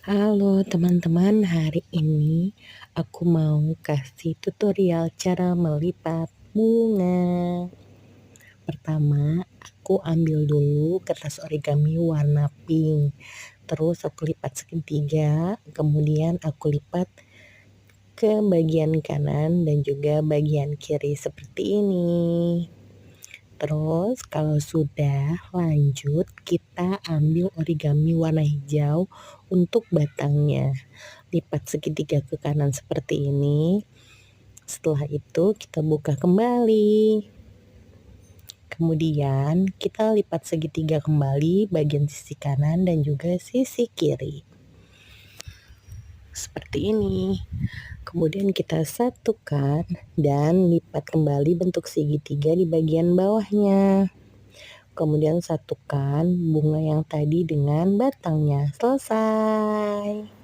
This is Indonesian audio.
Halo teman-teman, hari ini aku mau kasih tutorial cara melipat bunga. Pertama, aku ambil dulu kertas origami warna pink, terus aku lipat segitiga, kemudian aku lipat ke bagian kanan dan juga bagian kiri seperti ini. Terus kalau sudah lanjut, kita ambil origami warna hijau untuk batangnya. Lipat segitiga ke kanan seperti ini. Setelah itu kita buka kembali. Kemudian kita lipat segitiga kembali bagian sisi kanan dan juga sisi kiri. Seperti ini. Kemudian kita satukan dan lipat kembali bentuk segitiga di bagian bawahnya. Kemudian satukan bunga yang tadi dengan batangnya. Selesai.